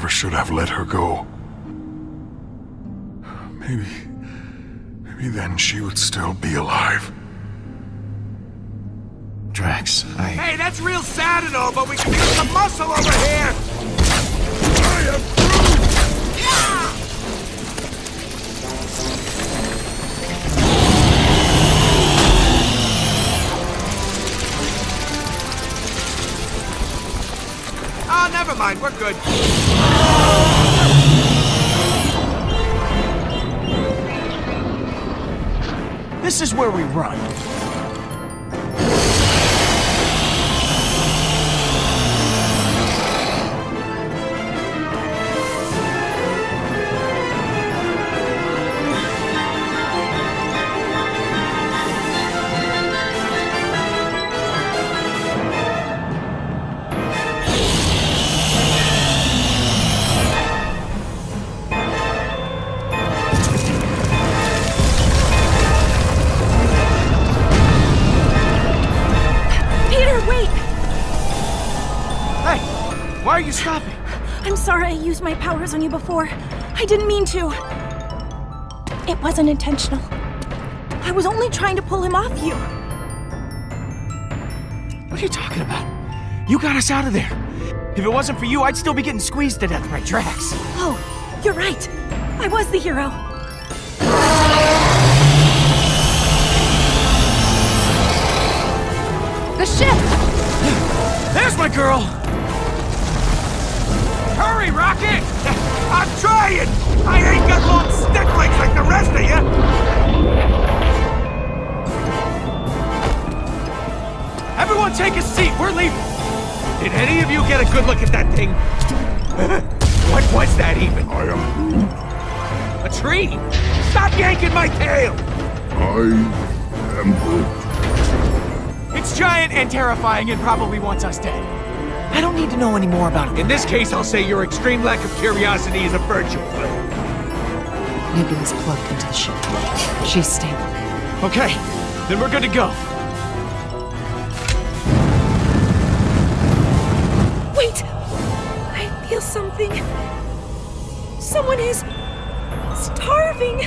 never should have let her go. Maybe then she would still be alive. Drax, Hey, that's real sad and all, but we can use some muscle over here! I am through! Yeah! Oh, never mind, we're good. this is where we run. Why are you stopping? I'm sorry I used my powers on you before. I didn't mean to. It wasn't intentional. I was only trying to pull him off you. What are you talking about? You got us out of there. If it wasn't for you, I'd still be getting squeezed to death by Drax. Oh, you're right. I was the hero. The ship! There's my girl! Hurry, Rocket! I'm trying! I ain't got long stick legs like the rest of you! Everyone take a seat, we're leaving! Did any of you get a good look at that thing? What was that even? I am Groot. A tree? Stop yanking my tail! I am Groot. It's giant and terrifying and probably wants us dead. I don't need to know any more about it. In this case, I'll say your extreme lack of curiosity is a virtue. Nebula's plugged into the ship. She's stable. Okay, then we're good to go. Wait! I feel something. Someone is starving.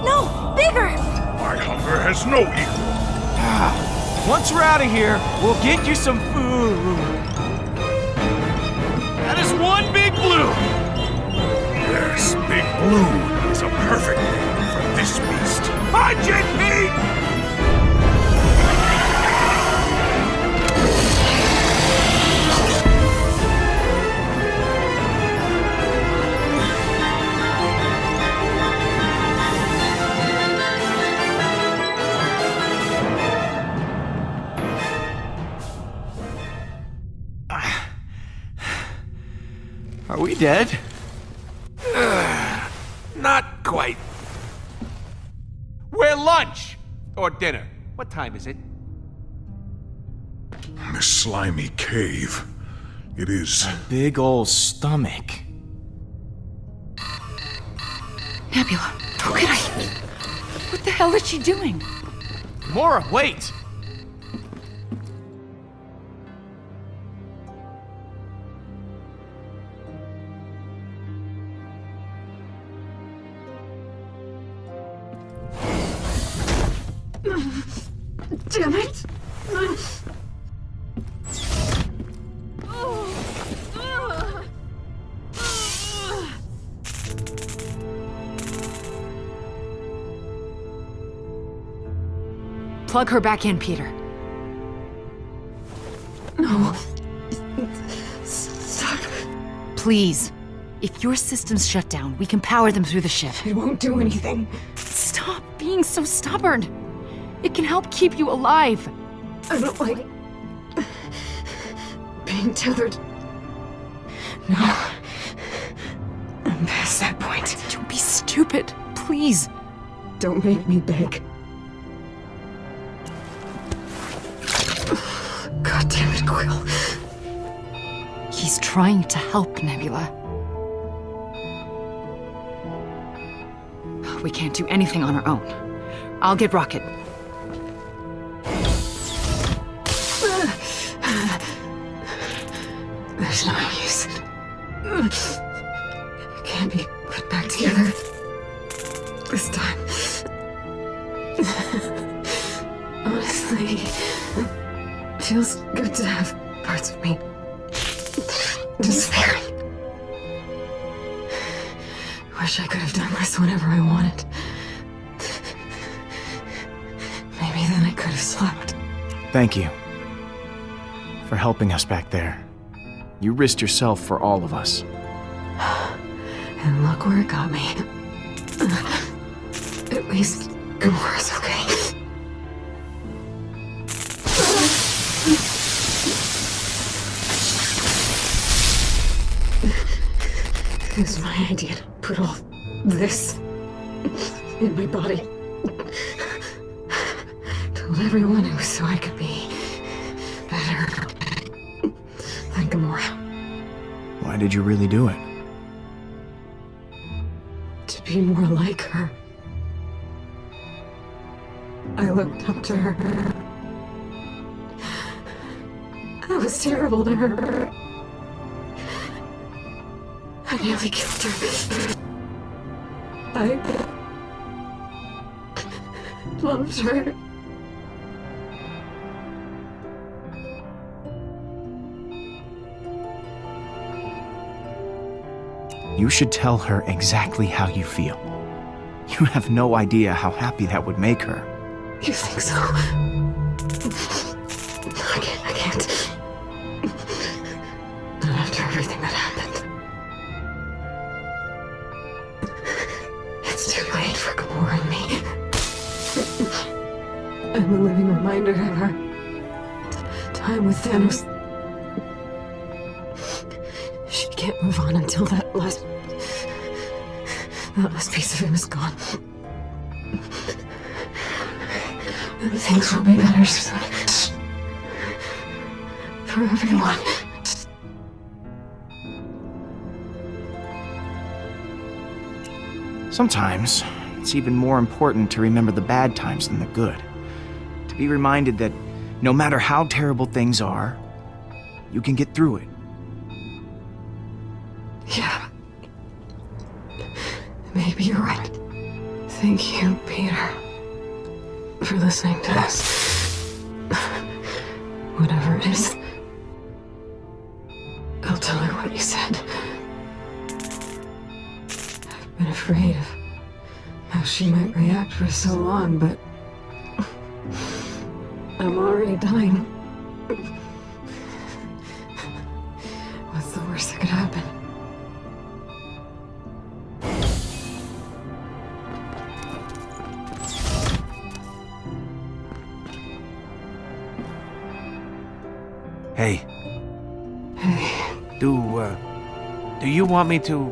No, bigger! My hunger has no equal. Once we're out of here, we'll get you some food. That is one Big Blue. Yes, Big Blue is a perfect name for this beast. Punch it, Pete! Are we dead? Not quite. We're lunch! Or dinner. What time is it? This slimy cave. It is. Big ol' stomach. Nebula, how could I? What the hell is she doing? Mora, wait! Damn it! Plug her back in, Peter. No. Stop. Please. If your system's shut down, we can power them through the ship. It won't do anything. Stop being so stubborn. It can help keep you alive. I don't like being tethered. No. I'm past that point. Don't be stupid, please. Don't make me beg. God damn it, Quill. He's trying to help, Nebula. We can't do anything on our own. I'll get Rocket. There's no use. It can't be put back together. This time. Honestly, it feels good to have parts of me despairing. Wish I could have done this whenever I wanted. Maybe then I could have slept. Thank you for helping us back there. You risked yourself for all of us. And look where it got me. At least Gamora's okay. It was my idea to put all this in my body. Told everyone it was so I could be better than Gamora. Why did you really do it? To be more like her. I looked up to her. I was terrible to her. I nearly killed her. I loved her. You should tell her exactly how you feel. You have no idea how happy that would make her. You think so? I can't. Not after everything that happened. It's too late for Gamora and me. I'm a living reminder of her time with Thanos. She can't move on until that last piece of him is gone. And things will be better soon. For everyone. Sometimes, it's even more important to remember the bad times than the good. To be reminded that no matter how terrible things are, you can get through it. Yeah. Maybe you're right. Thank you, Peter, for listening to us. Whatever it is, I'll tell her what you said. I've been afraid of how she might react for so long, but I'm already dying. What's the worst that could happen? Hey. Hey, Do you want me to...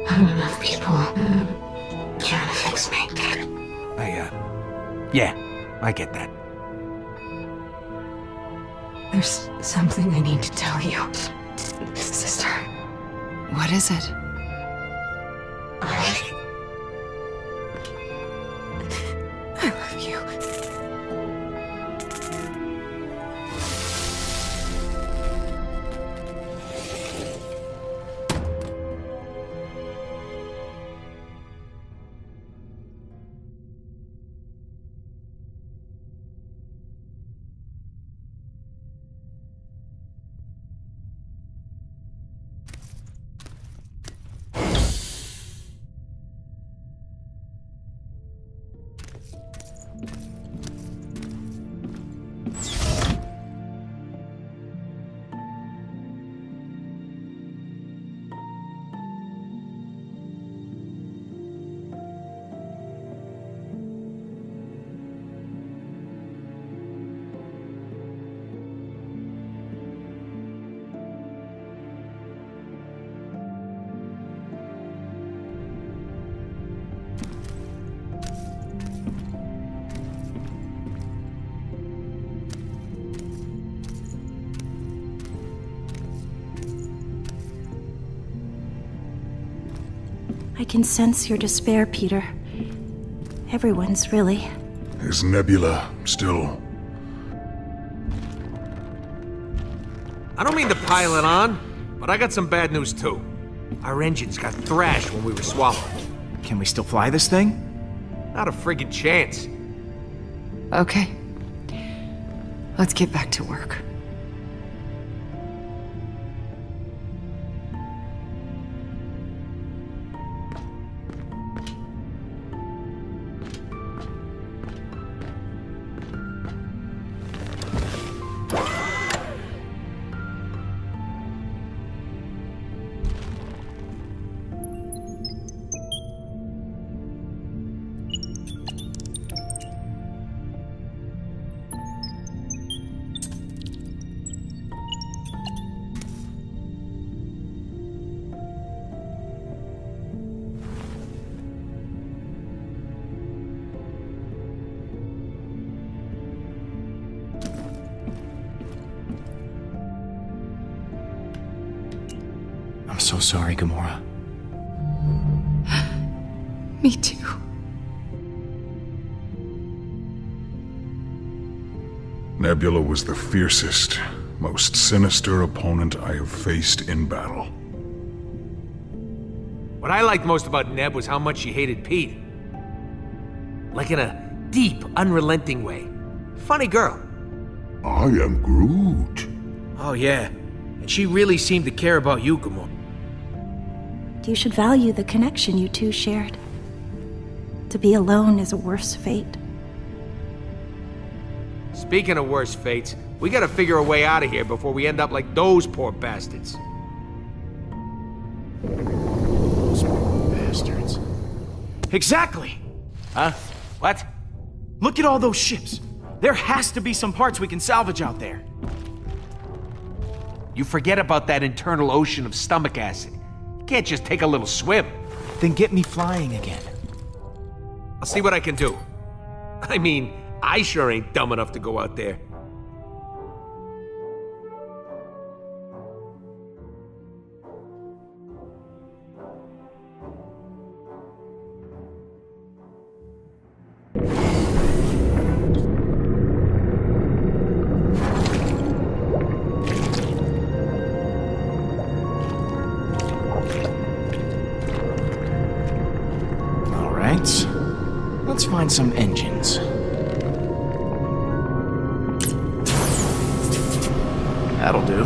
not enough people trying to fix me. Yeah, I get that. There's something I need to tell you, sister. What is it? I love you. I can sense your despair, Peter. Everyone's really. Is Nebula still... I don't mean to pile it on, but I got some bad news too. Our engines got thrashed when we were swallowed. Can we still fly this thing? Not a friggin' chance. Okay. Let's get back to work. I'm so sorry, Gamora. Me too. Nebula was the fiercest, most sinister opponent I have faced in battle. What I liked most about Neb was how much she hated Pete. Like in a deep, unrelenting way. Funny girl. I am Groot. Oh yeah, and she really seemed to care about you, Gamora. You should value the connection you two shared. To be alone is a worse fate. Speaking of worse fates, we gotta figure a way out of here before we end up like those poor bastards. Those poor bastards. Exactly! Huh? What? Look at all those ships. There has to be some parts we can salvage out there. You forget about that internal ocean of stomach acid. You can't just take a little swim. Then get me flying again. I'll see what I can do. I mean, I sure ain't dumb enough to go out there. All right. Let's find some engines. That'll do.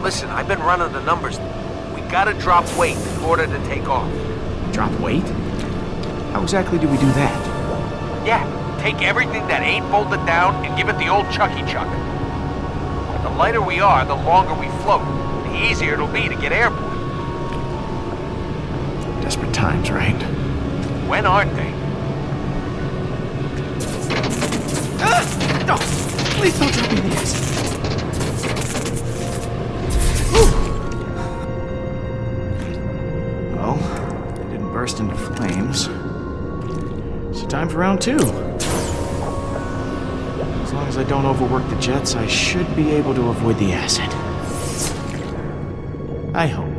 Listen, I've been running the numbers. We gotta drop weight in order to take off. Drop weight? How exactly do we do that? Yeah, take everything that ain't bolted down and give it the old Chucky Chuck. The lighter we are, the longer we float. The easier it'll be to get airborne. Desperate times, right? When aren't they? No! Please don't drop me in the acid. Well, they didn't burst into flames. So time for round two. As long as I don't overwork the jets, I should be able to avoid the acid. I hope.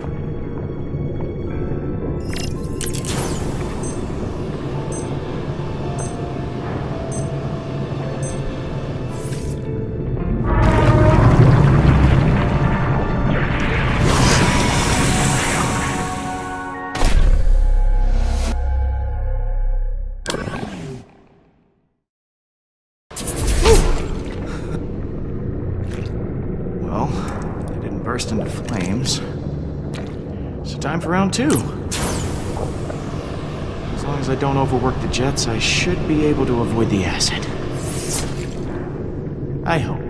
Well, they didn't burst into flames. So time for round two. As long as I don't overwork the jets, I should be able to avoid the acid. I hope.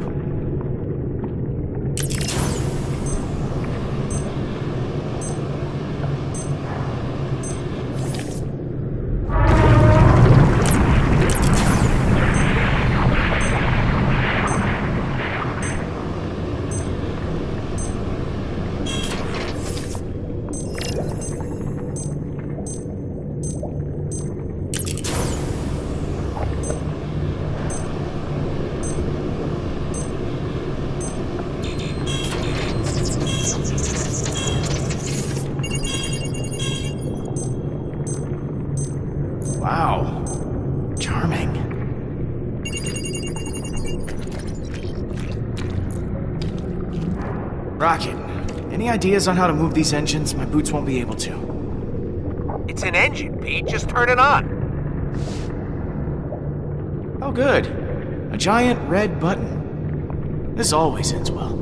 Wow. Charming. Rocket, any ideas on how to move these engines? My boots won't be able to. It's an engine, Pete. Just turn it on. Oh, good. A giant red button. This always ends well.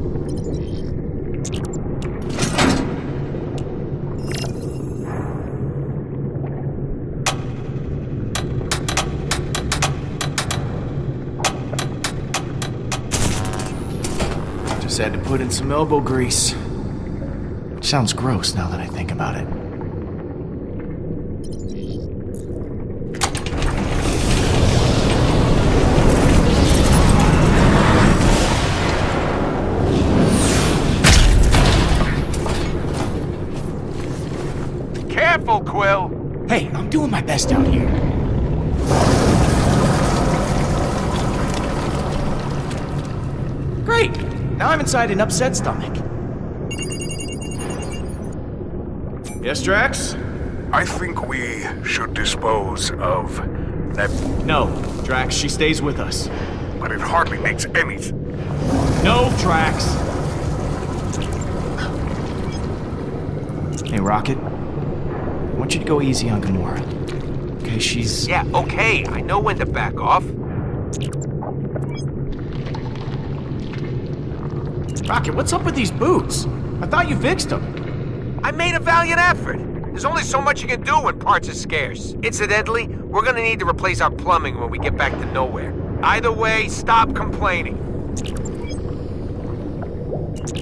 Just had to put in some elbow grease. Which sounds gross now that I think about it. Careful, Quill. Hey, I'm doing my best out here. Great! Now I'm inside an upset stomach. Yes, Drax? I think we should dispose of that, No, Drax, she stays with us. but it hardly makes any sense. No, Drax! Hey, Rocket. I want you to go easy on Gamora. Okay, she's... Yeah, okay. I know when to back off. Rocket, what's up with these boots? I thought you fixed them. I made a valiant effort. There's only so much you can do when parts are scarce. Incidentally, we're gonna need to replace our plumbing when we get back to nowhere. Either way, stop complaining.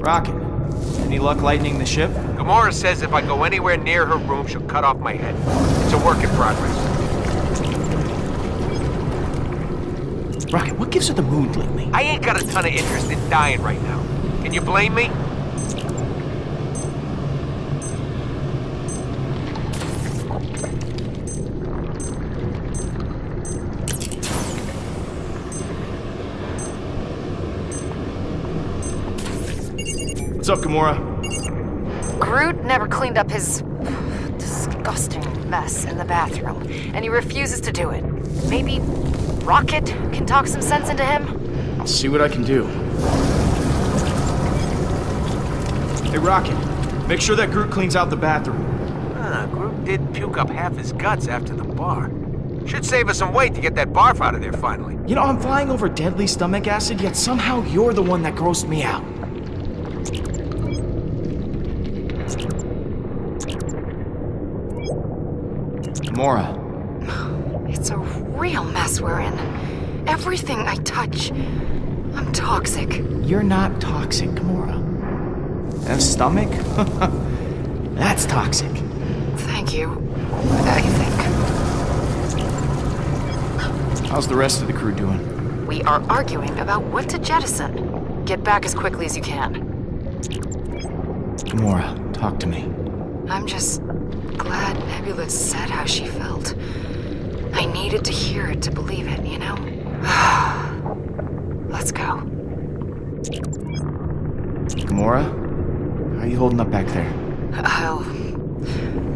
Rocket, any luck lightening the ship? Gamora says if I go anywhere near her room, she'll cut off my head. It's a work in progress. Rocket, what gives her the mood lately? I ain't got a ton of interest in dying right now. Can you blame me? What's up, Gamora? Groot never cleaned up his disgusting mess in the bathroom, and he refuses to do it. Maybe Rocket can talk some sense into him? I'll see what I can do. Hey, Rocket, make sure that Groot cleans out the bathroom. Groot did puke up half his guts after the bar. Should save us some weight to get that barf out of there finally. You know, I'm flying over deadly stomach acid, yet somehow you're the one that grossed me out. Gamora. It's a real mess we're in. Everything I touch, I'm toxic. You're not toxic, Gamora. And stomach? That's toxic. Thank you. I think. How's the rest of the crew doing? We are arguing about what to jettison. Get back as quickly as you can. Gamora, talk to me. I'm just glad Nebula said how she felt. I needed to hear it to believe it, you know? Let's go. Gamora, how are you holding up back there?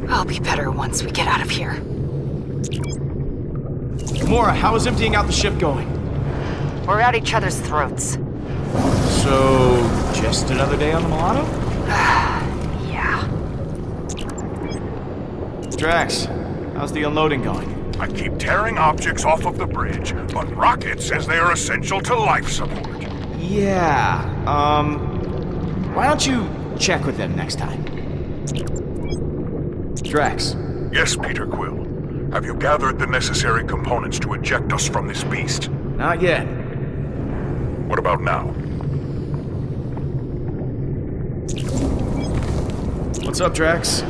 I'll be better once we get out of here. Gamora, how is emptying out the ship going? We're at each other's throats. So, just another day on the Milano? Yeah. Drax, how's the unloading going? I keep tearing objects off of the bridge, but Rocket says they are essential to life support. Yeah, why don't you check with them next time? Drax. Yes, Peter Quill. Have you gathered the necessary components to eject us from this beast? Not yet. What about now? What's up, Drax?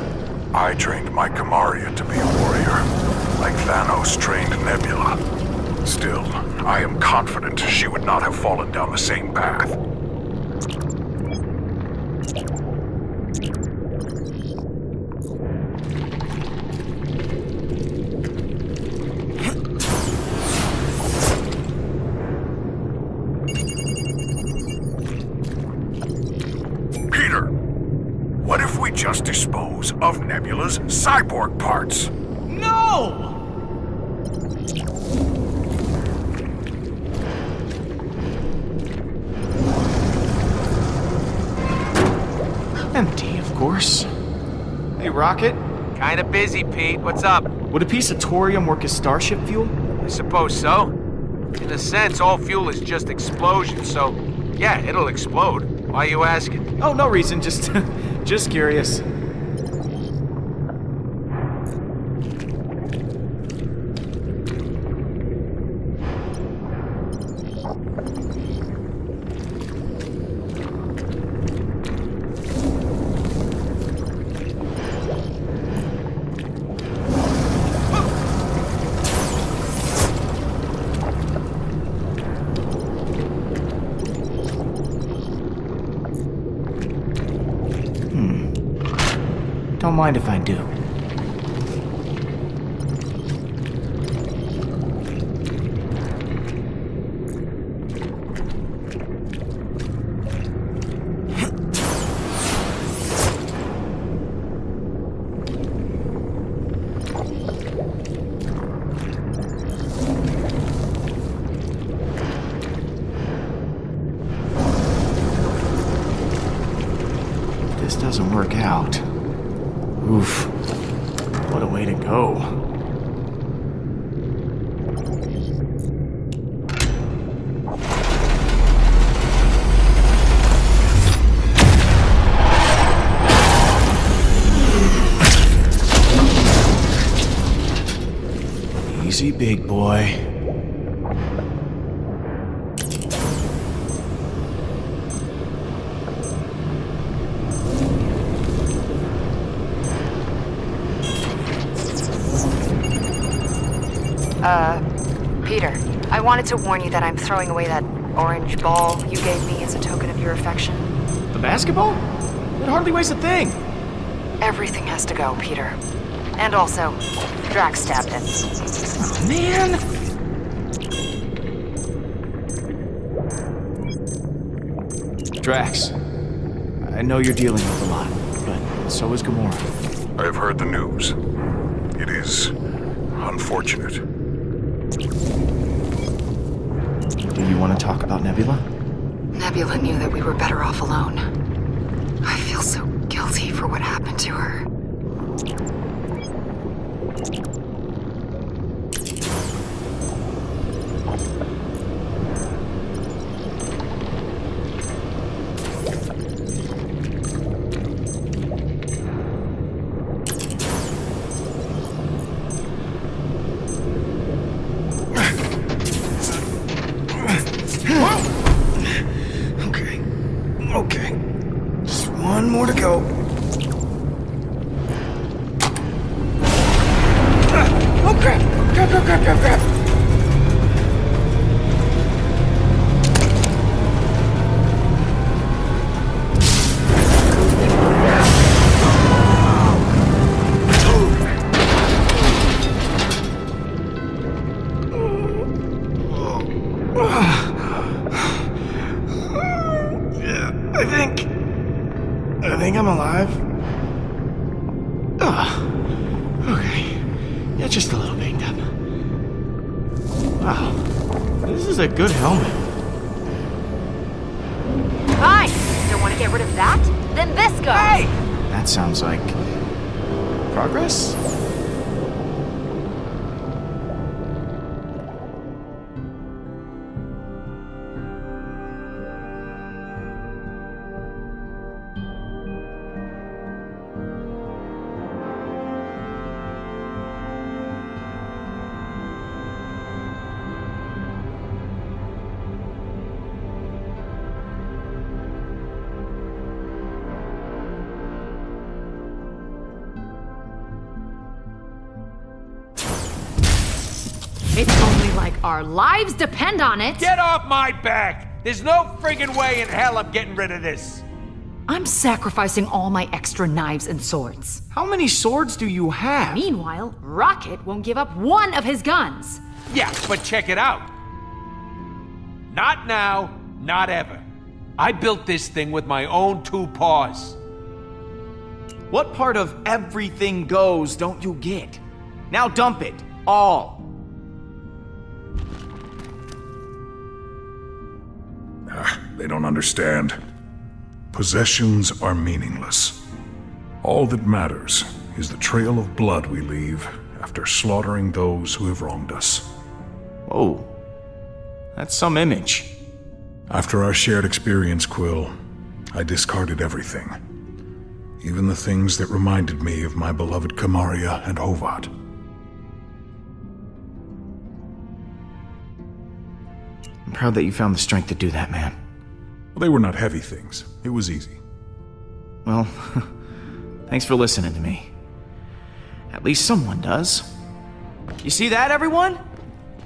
I trained my Kamaria to be a warrior, like Thanos trained Nebula. Still, I am confident she would not have fallen down the same path. Peter, what if we just dispose of Nebula's cyborg parts? No! Empty, of course. Hey, Rocket, Kinda busy, Pete. What's up? would a piece of thorium work as starship fuel? I suppose so. In a sense, all fuel is just explosion, so yeah, it'll explode. Why are you asking? Oh, no reason, just, just curious. Don't mind if I do. If this doesn't work out. Oof. What a way to go. Easy, big boy. Peter, I wanted to warn you that I'm throwing away that orange ball you gave me as a token of your affection. The basketball? It hardly weighs a thing. Everything has to go, Peter. And also, Drax stabbed it. Oh, man! Drax, I know you're dealing with a lot, but so is Gamora. I have heard the news. It is unfortunate. Do you want to talk about Nebula? Nebula knew that we were better off alone. I feel so guilty for what happened to her. Okay. Just one more to go. Oh, crap! Crap! I think I'm alive. Okay. Yeah, just a little banged up. Wow. This is a good helmet. Fine! Don't want to get rid of that? Then this goes! Hey! That sounds like... progress? It's only like our lives depend on it. Get off my back! There's no friggin' way in hell I'm getting rid of this. I'm sacrificing all my extra knives and swords. How many swords do you have? Meanwhile, Rocket won't give up one of his guns. Yeah, but check it out. Not now, not ever. I built this thing with my own two paws. What part of everything goes don't you get? Now dump it. All. They don't understand. Possessions are meaningless. All that matters is the trail of blood we leave after slaughtering those who have wronged us. Whoa. That's some image. After our shared experience, Quill, I discarded everything. Even the things that reminded me of my beloved Kamaria and Hovat. I'm proud that you found the strength to do that, man. Well, they were not heavy things. It was easy. Well, thanks for listening to me. At least someone does. You see that, everyone?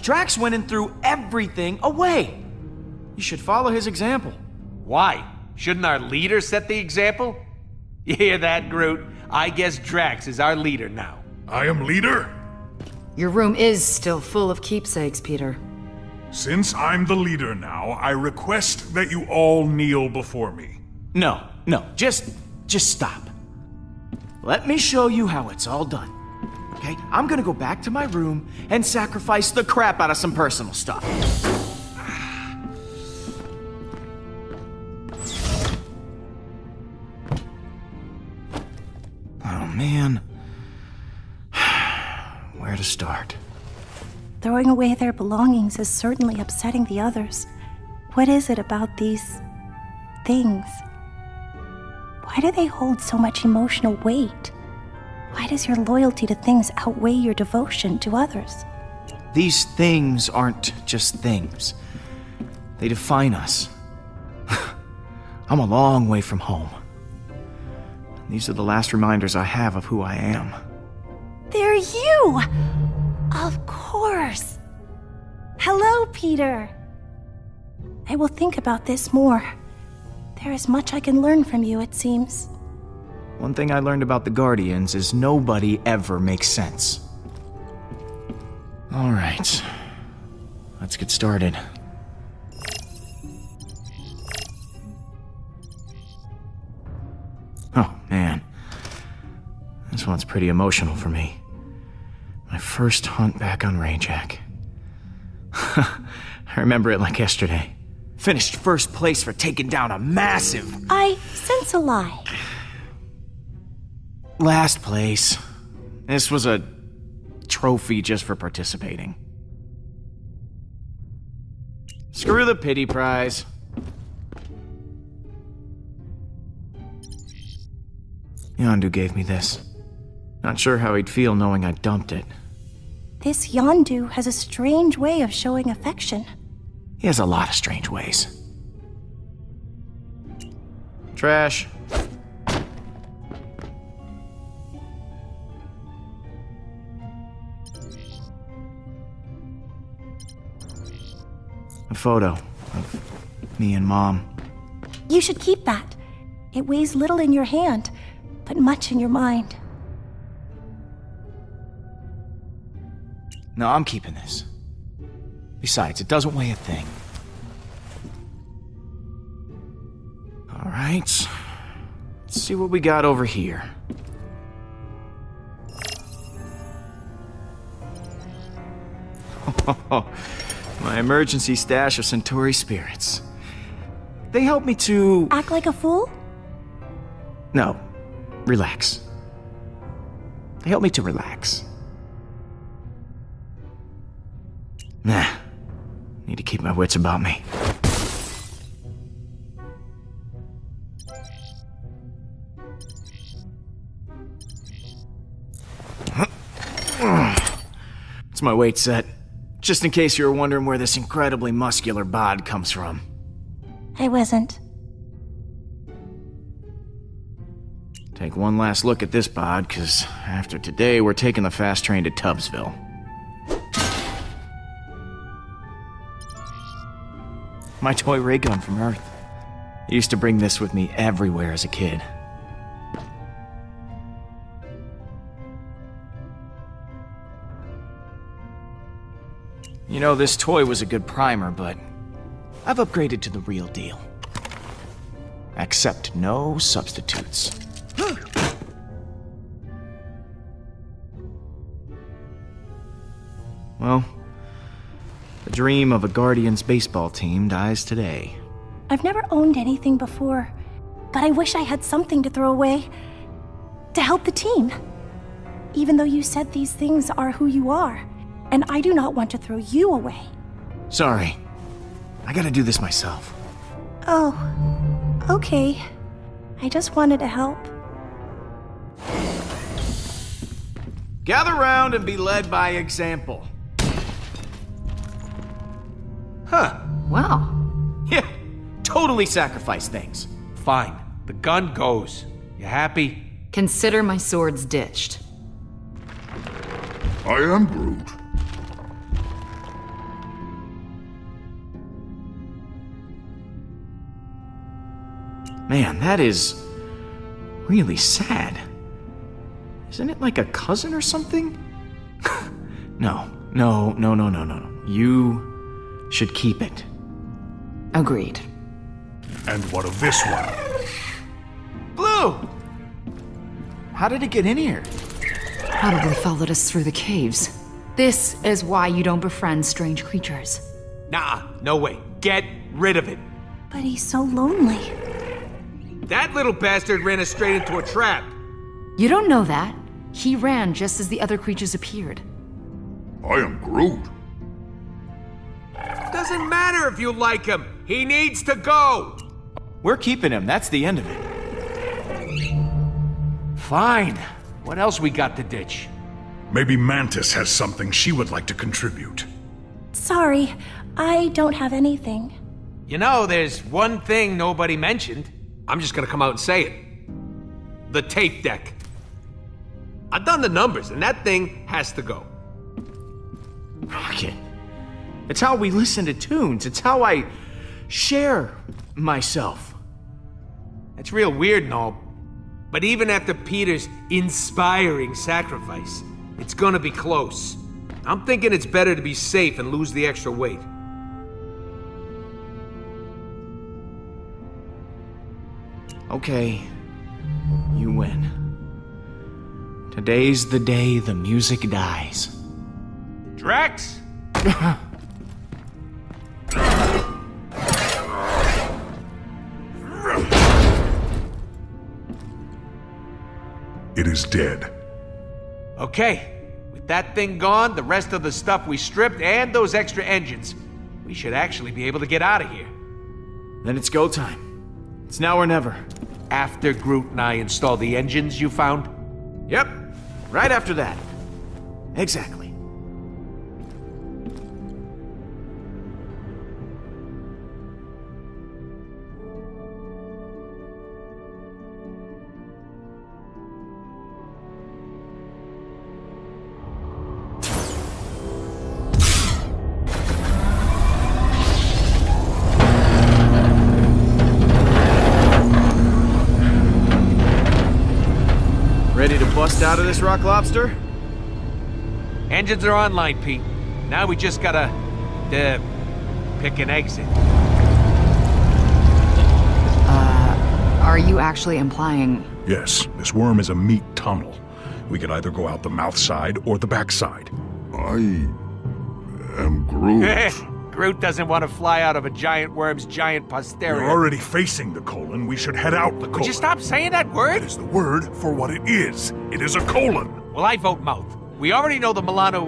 Drax went and threw everything away. You should follow his example. Why? Shouldn't our leader set the example? You hear that, Groot? I guess Drax is our leader now. I am leader? Your room is still full of keepsakes, Peter. Since I'm the leader now, I request that you all kneel before me. No, just stop. Let me show you how it's all done. Okay, I'm gonna go back to my room and sacrifice the crap out of some personal stuff. Oh man. Where to start? Throwing away their belongings is certainly upsetting the others. What is it about these things? Why do they hold so much emotional weight? Why does your loyalty to things outweigh your devotion to others? These things aren't just things. They define us. I'm a long way from home. These are the last reminders I have of who I am. They're you! Of course. Hello, Peter. I will think about this more. There is much I can learn from you, it seems. One thing I learned about the Guardians is nobody ever makes sense. All right. Let's get started. Oh, man. This one's pretty emotional for me. My first hunt back on Rayjack. I remember it like yesterday. Finished first place for taking down a massive... I sense a lie. Last place. This was a trophy just for participating. Screw the pity prize. Yondu gave me this. Not sure how he'd feel knowing I dumped it. This Yondu has a strange way of showing affection. He has a lot of strange ways. Trash. A photo of me and Mom. You should keep that. It weighs little in your hand, but much in your mind. No, I'm keeping this. Besides, it doesn't weigh a thing. All right. Let's see what we got over here. My emergency stash of Centauri spirits. They help me to... Act like a fool? No. Relax. They help me to relax. Nah. Need to keep my wits about me. It's my weight set. Just in case you were wondering where this incredibly muscular bod comes from. I wasn't. Take one last look at this bod, because after today, we're taking the fast train to Tubbsville. My toy ray gun from Earth. I used to bring this with me everywhere as a kid. You know, this toy was a good primer, but I've upgraded to the real deal. Accept no substitutes. Well, the dream of a Guardians baseball team dies today. I've never owned anything before. but I wish I had something to throw away to help the team. Even though you said these things are who you are, and I do not want to throw you away. Sorry. I gotta do this myself. Oh, okay. I just wanted to help. Gather round and be led by example. Huh. Wow. Yeah, totally sacrifice things. Fine. The gun goes. You happy? Consider my swords ditched. I am Groot. Man, that is really sad. Isn't it like a cousin or something? No. You should keep it. Agreed. And what of this one? Blue! How did it get in here? Probably followed us through the caves. This is why you don't befriend strange creatures. Nah, no way. Get rid of it. But he's so lonely. That little bastard ran us straight into a trap. You don't know that. He ran just as the other creatures appeared. I am Groot. Doesn't matter if you like him. He needs to go. We're keeping him, that's the end of it. Fine. What else we got to ditch? Maybe Mantis has something she would like to contribute. Sorry, I don't have anything. You know, there's one thing nobody mentioned. I'm just gonna come out and say it. The tape deck. I've done the numbers, and that thing has to go. Rocket. It's how we listen to tunes. It's how I share myself. That's real weird and all, but even after Peter's inspiring sacrifice, it's gonna be close. I'm thinking it's better to be safe and lose the extra weight. Okay, you win. Today's the day the music dies. Drax? It is dead. Okay, with that thing gone, the rest of the stuff we stripped, and those extra engines, we should actually be able to get out of here. Then it's go time. It's now or never. After Groot and I install the engines you found? Yep, right after that. Exactly. Ready to bust out of this, Rock Lobster? Engines are online, Pete. Now we just gotta, pick an exit. Are you actually implying... Yes, this worm is a meat tunnel. We could either go out the mouth side or the back side. I am Groot. Groot doesn't want to fly out of a giant worm's giant posterior. We're already facing the colon. We should head out the colon. Would you stop saying that word? That is the word for what it is. It is a colon. Well, I vote mouth. We already know the Milano,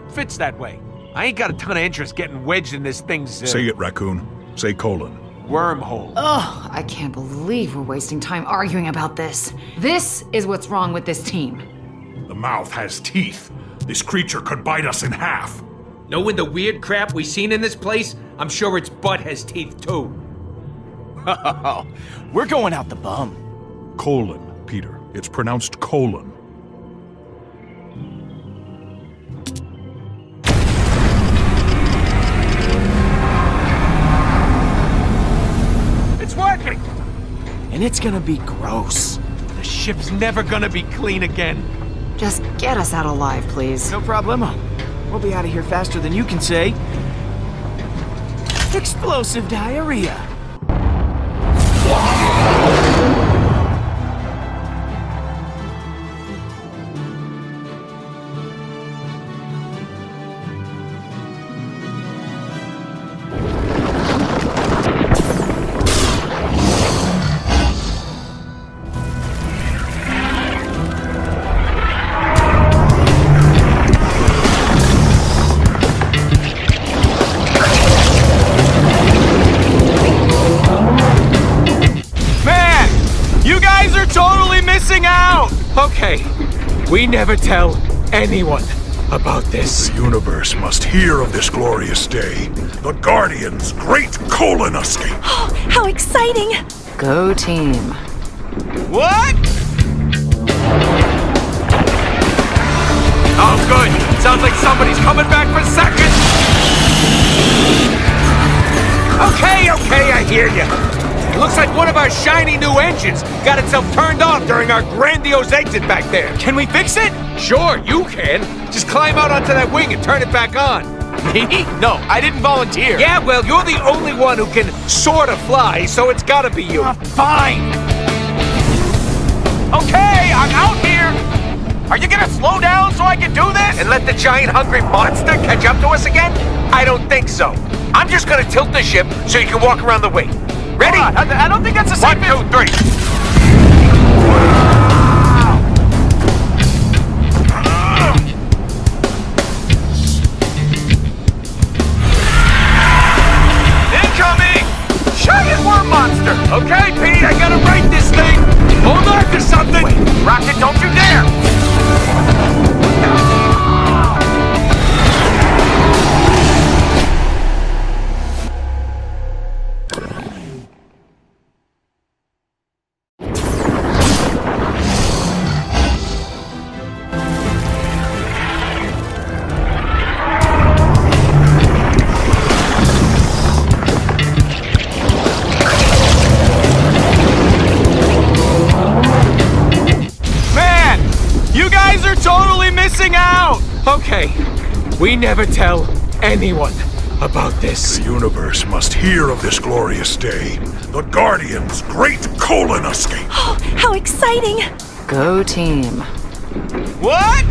fits that way. I ain't got a ton of interest getting wedged in this thing's, Say it, raccoon. Say colon. wormhole. Ugh, I can't believe we're wasting time arguing about this. This is what's wrong with this team. The mouth has teeth. This creature could bite us in half. Knowing the weird crap we seen in this place, I'm sure its butt has teeth too. We're going out the bum. Colon, Peter. It's pronounced colon. It's working! And it's gonna be gross. The ship's never gonna be clean again. Just get us out alive, please. No problemo. We'll be out of here faster than you can say. Explosive diarrhea. Okay, we never tell anyone about this. The universe must hear of this glorious day. The Guardian's great colon escape. Oh, how exciting! Go team. What? Oh, good. Sounds like somebody's coming back for seconds. Okay, I hear you. It looks like one of our shiny new engines got itself turned off during our grandiose exit back there. Can we fix it? Sure, you can. Just climb out onto that wing and turn it back on. Me? No, I didn't volunteer. Yeah, well, you're the only one who can sort of fly, so it's gotta be you. Fine! Okay, I'm out here! Are you gonna slow down so I can do this? And let the giant hungry monster catch up to us again? I don't think so. I'm just gonna tilt the ship so you can walk around the wing. Ready? I don't think that's a safe. 1, 2, 3. Incoming! Giant worm monster! Okay, Pete, I gotta right this thing. Hold on to something. Rocket, don't you dare! Okay, we never tell anyone about this. The universe must hear of this glorious day. The Guardian's great colon escape. Oh, how exciting! Go team. What?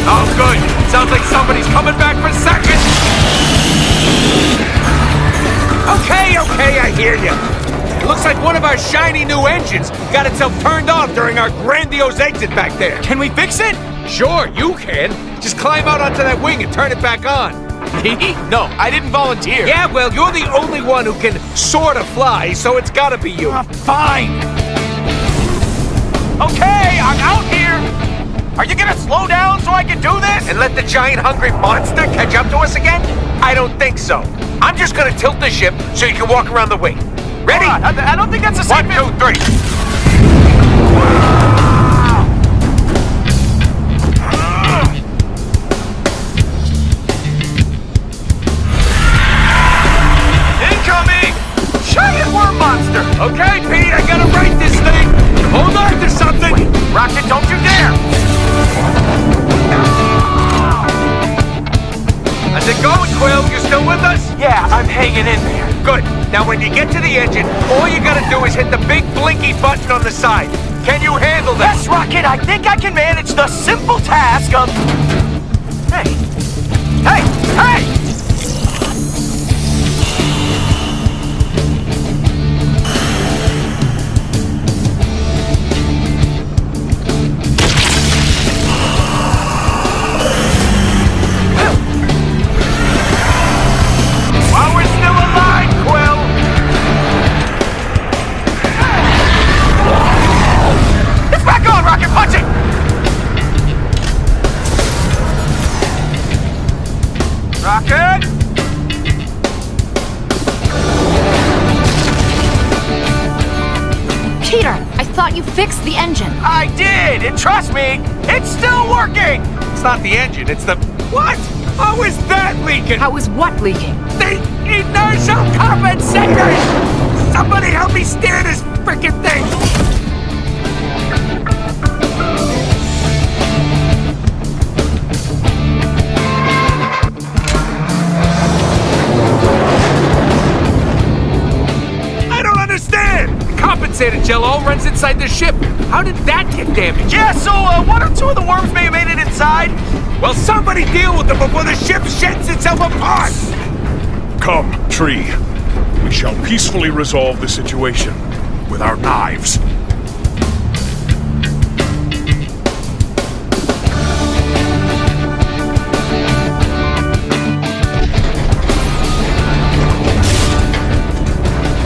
Oh, good. Sounds like somebody's coming back for seconds. Okay, I hear you. It looks like one of our shiny new engines got itself turned off during our grandiose exit back there. Can we fix it? Sure, you can. Just climb out onto that wing and turn it back on. Me? No, I didn't volunteer. Yeah, well, you're the only one who can sort of fly, so it's gotta be you. Fine! Okay, I'm out here! Are you gonna slow down so I can do this? And let the giant hungry monster catch up to us again? I don't think so. I'm just gonna tilt the ship so you can walk around the wing. Ready? I don't think that's a safe. 1, 2, 3. Incoming! Giant worm monster! Okay, Pete, I gotta right this thing. Hold on to something. Rocket, don't you dare! How's it going, Quill? You still with us? Yeah, I'm hanging in there. Good. Now, when you get to the engine, all you gotta do is hit the big blinky button on the side. Can you handle that? Yes, Rocket, I think I can manage the simple task of... Hey! Hey! Hey! While we're still alive, Quill! It's back on, Rocket! Punch it! Rocket! Peter, I thought you fixed the engine. I did! And trust me, it's still working! It's not the engine, it's the... What? How is that leaking? How is what leaking? The inertial compensators! Somebody help me steer this frickin' thing! I don't understand! The compensator gel all runs inside the ship. How did that get damaged? Yeah, so one or two of the worms may have made it inside. Well, somebody deal with them before the ship sheds itself apart! Come, Tree. We shall peacefully resolve the situation with our knives.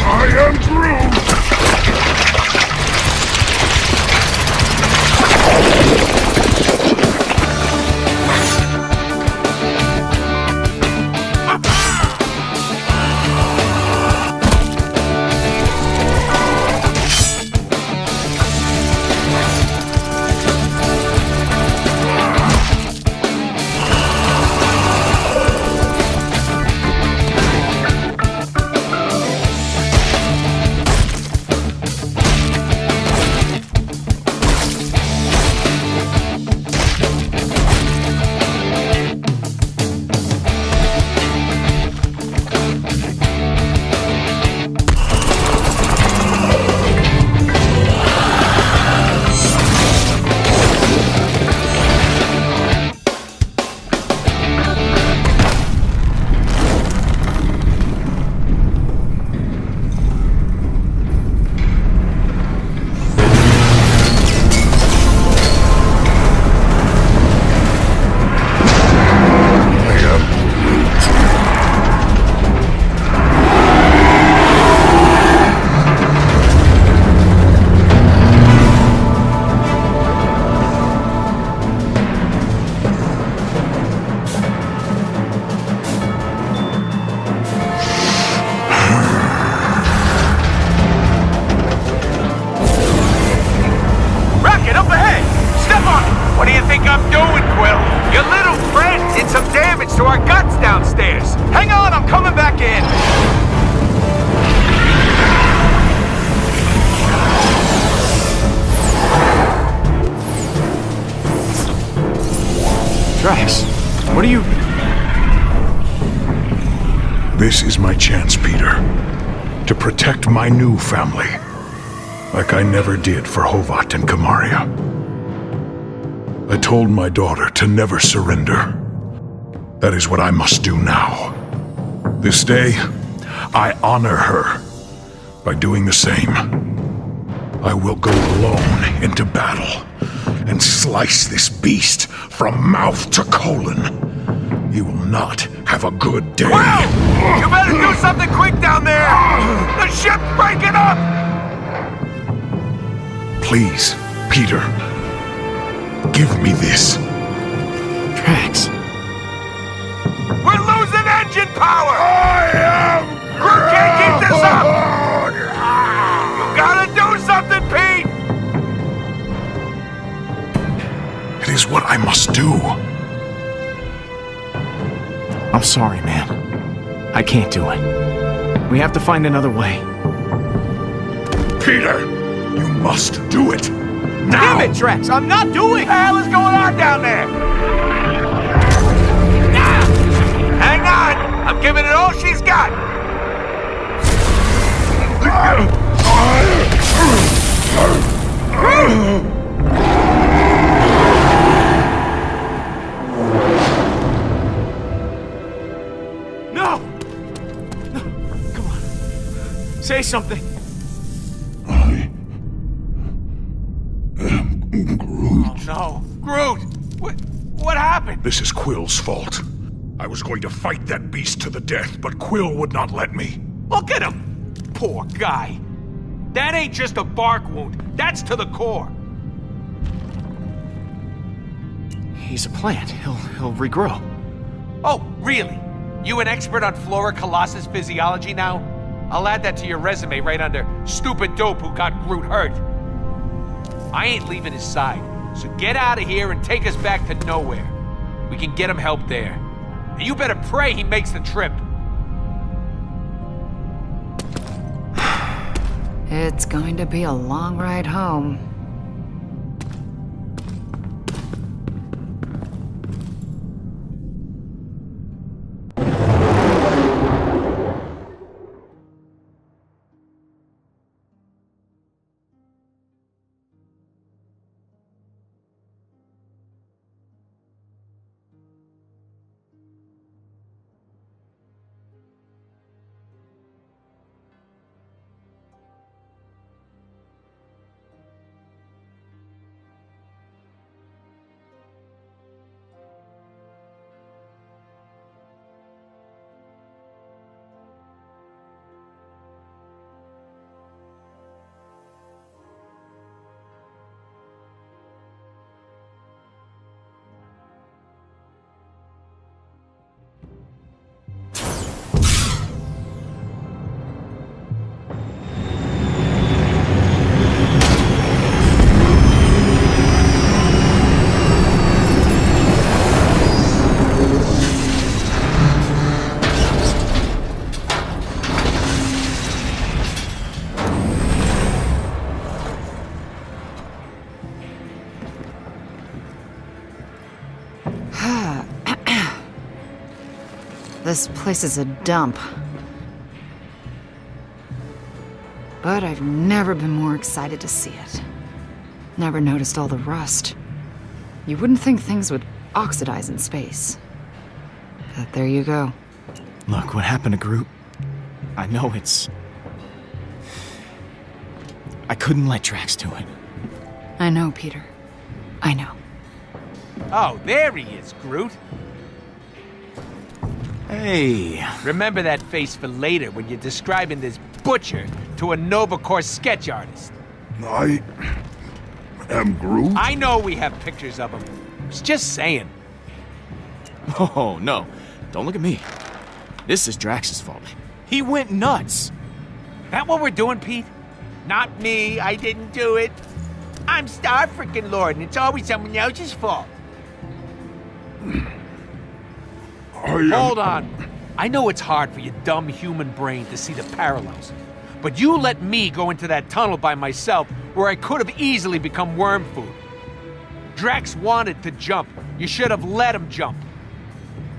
I am Groot! Drax, what are you... This is my chance, Peter. To protect my new family. Like I never did for Hovat and Kamaria. I told my daughter to never surrender. That is what I must do now. This day, I honor her by doing the same. I will go alone into battle and slice this beast from mouth to colon. He will not have a good day. Wow! You better do something quick down there! The ship's breaking up! Please, Peter. Give me this. Drax. We're losing engine power! Crew can't keep this up! You gotta do something, Pete! It is what I must do. I'm sorry, man. I can't do it. We have to find another way. Peter, you must do it. Now! Damn it, Drax! I'm not doing... What the hell is going on down there? Hang on! I'm giving it all she's got! No! No! Come on. Say something. Oh no! Groot! What happened? This is Quill's fault. I was going to fight that beast to the death, but Quill would not let me. Look at him! Poor guy. That ain't just a bark wound. That's to the core. He's a plant. He'll regrow. Oh, really? You an expert on Flora Colossus physiology now? I'll add that to your resume right under stupid dope who got Groot hurt. I ain't leaving his side, so get out of here and take us back to nowhere. We can get him help there. And you better pray he makes the trip. It's going to be a long ride home. This place is a dump. But I've never been more excited to see it. Never noticed all the rust. You wouldn't think things would oxidize in space. But there you go. Look, what happened to Groot? I know it's... I couldn't let Drax do it. I know, Peter. I know. Oh, there he is, Groot. Hey. Remember that face for later when you're describing this butcher to a Nova Corps sketch artist. I am Groot? I know we have pictures of him. I was just saying. Oh, no. Don't look at me. This is Drax's fault. He went nuts. That what we're doing, Pete? Not me. I didn't do it. I'm Star Frickin' Lord, and it's always someone else's fault. Hold on. I know it's hard for your dumb human brain to see the parallels. But you let me go into that tunnel by myself where I could have easily become worm food. Drax wanted to jump, You should have let him jump.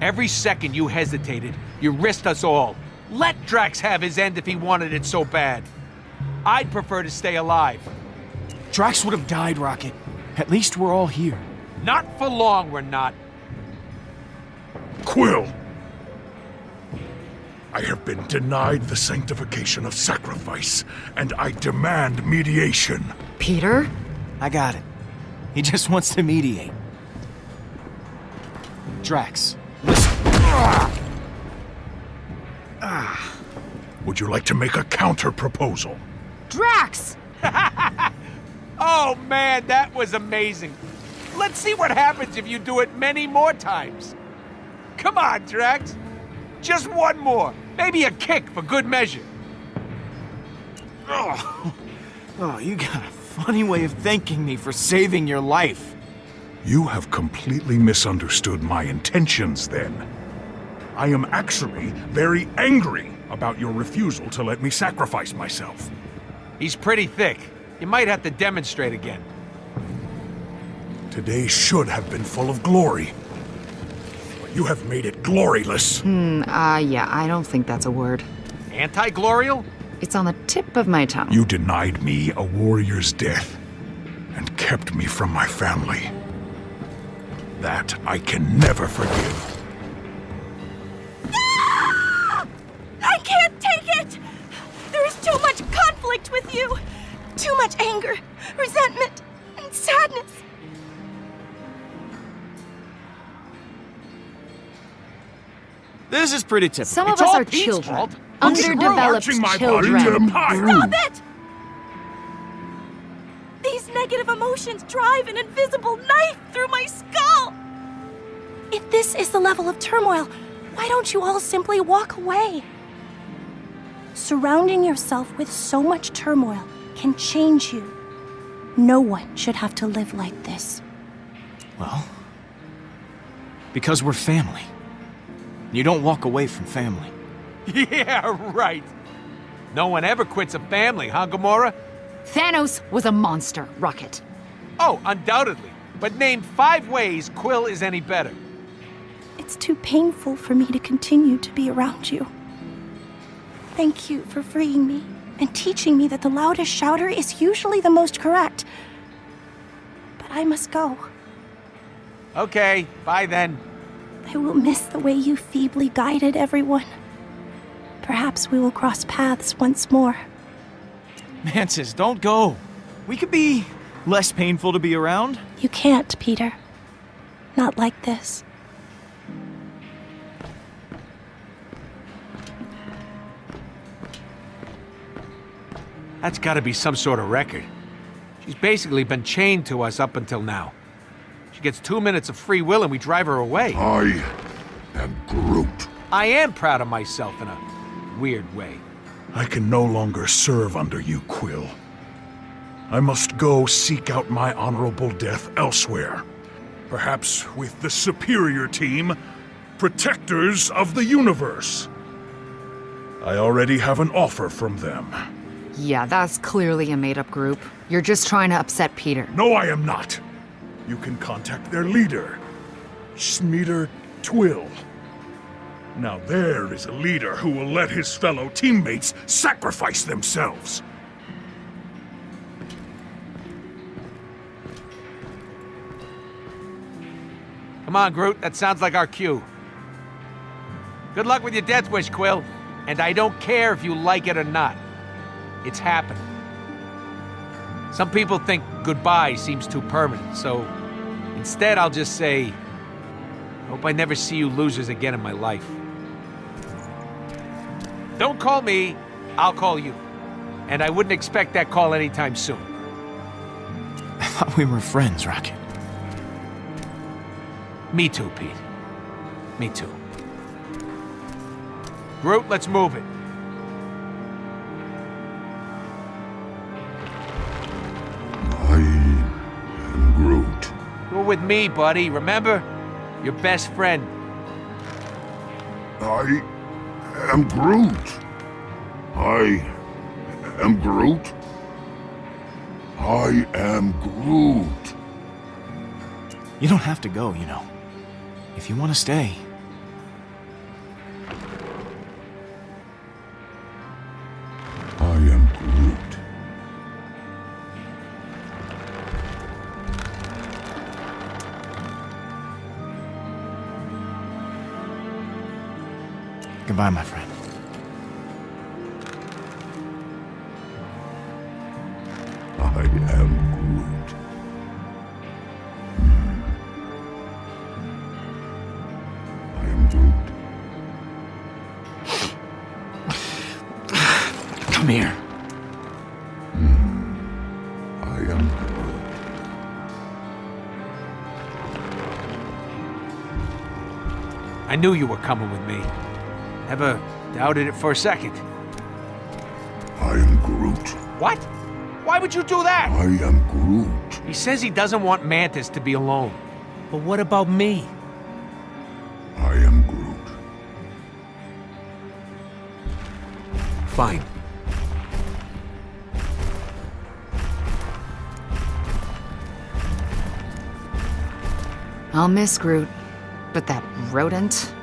Every second you hesitated, you risked us all. Let Drax have his end if he wanted it so bad. I'd prefer to stay alive. Drax would have died, Rocket. At least we're all here. Not for long, we're not. Quill! I have been denied the sanctification of sacrifice, and I demand mediation. Peter? I got it. He just wants to mediate. Drax, listen. Would you like to make a counter-proposal? Drax! Oh man, that was amazing. Let's see what happens if you do it many more times. Come on, Drax. Just one more. Maybe a kick for good measure. Oh, you got a funny way of thanking me for saving your life. You have completely misunderstood my intentions, then. I am actually very angry about your refusal to let me sacrifice myself. He's pretty thick. You might have to demonstrate again. Today should have been full of glory. But you have made it gloryless. Yeah, I don't think that's a word. Anti-glorial? It's on the tip of my tongue. You denied me a warrior's death and kept me from my family. That I can never forgive. I can't take it! There is too much conflict with you! Too much anger, resentment, and sadness. This is pretty typical. Some of It's us all are Pete's children. fault. Underdeveloped Arching my body children. to the pile. Stop it! These negative emotions drive an invisible knife through my skull! If this is the level of turmoil, why don't you all simply walk away? Surrounding yourself with so much turmoil can change you. No one should have to live like this. Well, because we're family. You don't walk away from family. Yeah, right. No one ever quits a family, huh, Gamora? Thanos was a monster, Rocket. Oh, undoubtedly. But name 5 ways Quill is any better. It's too painful for me to continue to be around you. Thank you for freeing me and teaching me that the loudest shouter is usually the most correct. But I must go. Okay, bye then. I will miss the way you feebly guided everyone. Perhaps we will cross paths once more. Mantis, don't go. We could be less painful to be around. You can't, Peter. Not like this. That's gotta be some sort of record. She's basically been chained to us up until now. She gets 2 minutes of free will and we drive her away. I am Groot. I am proud of myself in a weird way. I can no longer serve under you, Quill. I must go seek out my honorable death elsewhere. Perhaps with the superior team, Protectors of the Universe. I already have an offer from them. Yeah, that's clearly a made-up group. You're just trying to upset Peter. No, I am not. You can contact their leader, Schmieder Twill. Now there is a leader who will let his fellow teammates sacrifice themselves. Come on, Groot, that sounds like our cue. Good luck with your death wish, Quill. And I don't care if you like it or not. It's happening. Some people think goodbye seems too permanent, so instead I'll just say, hope I never see you losers again in my life. Don't call me, I'll call you. And I wouldn't expect that call anytime soon. I thought we were friends, Rocket. Me too, Pete. Me too. Groot, let's move it. I am Groot. You're with me, buddy, remember? Your best friend. I am Groot. I am Groot. I am Groot. You don't have to go, you know. If you want to stay. I am Groot. Goodbye, my friend. I am Groot. I am Groot. Come here. I am Groot. I knew you were coming with me. Never doubted it for a second. I am Groot. What? Why would you do that? I am Groot. He says he doesn't want Mantis to be alone. But what about me? I am Groot. Fine. I'll miss Groot, but that rodent?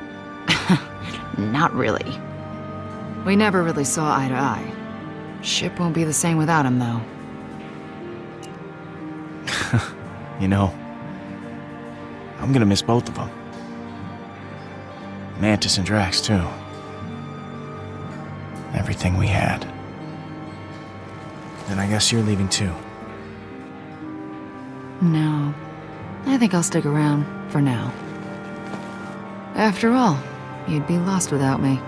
Not really. We never really saw eye to eye. Ship won't be the same without him, though. You know, I'm gonna miss both of them. Mantis and Drax, too. Everything we had. And I guess you're leaving, too. No. I think I'll stick around, for now. After all, you'd be lost without me.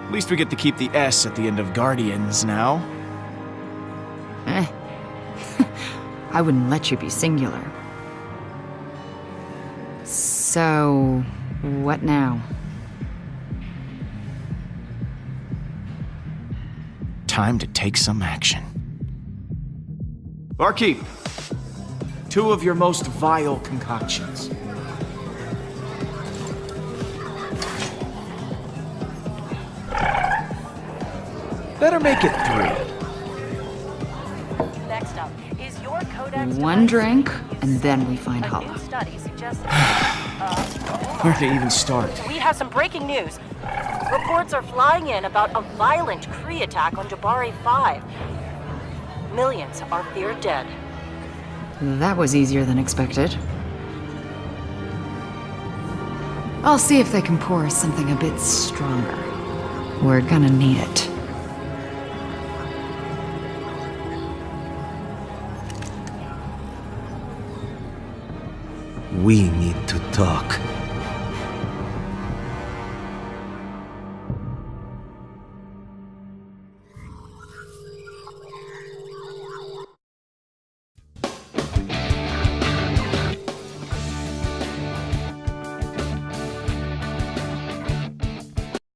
At least we get to keep the S at the end of Guardians now. Eh. I wouldn't let you be singular. So, what now? Time to take some action. Barkeep, 2 of your most vile concoctions. Better make it 3. Next up, is your codex One drink, and then we find a Hala. new study suggests Where to even start? we have some breaking news. Reports are flying in about a violent Kree attack on Jabari 5. Millions are feared dead. That was easier than expected. I'll see if they can pour us something a bit stronger. We're gonna need it. We need to talk.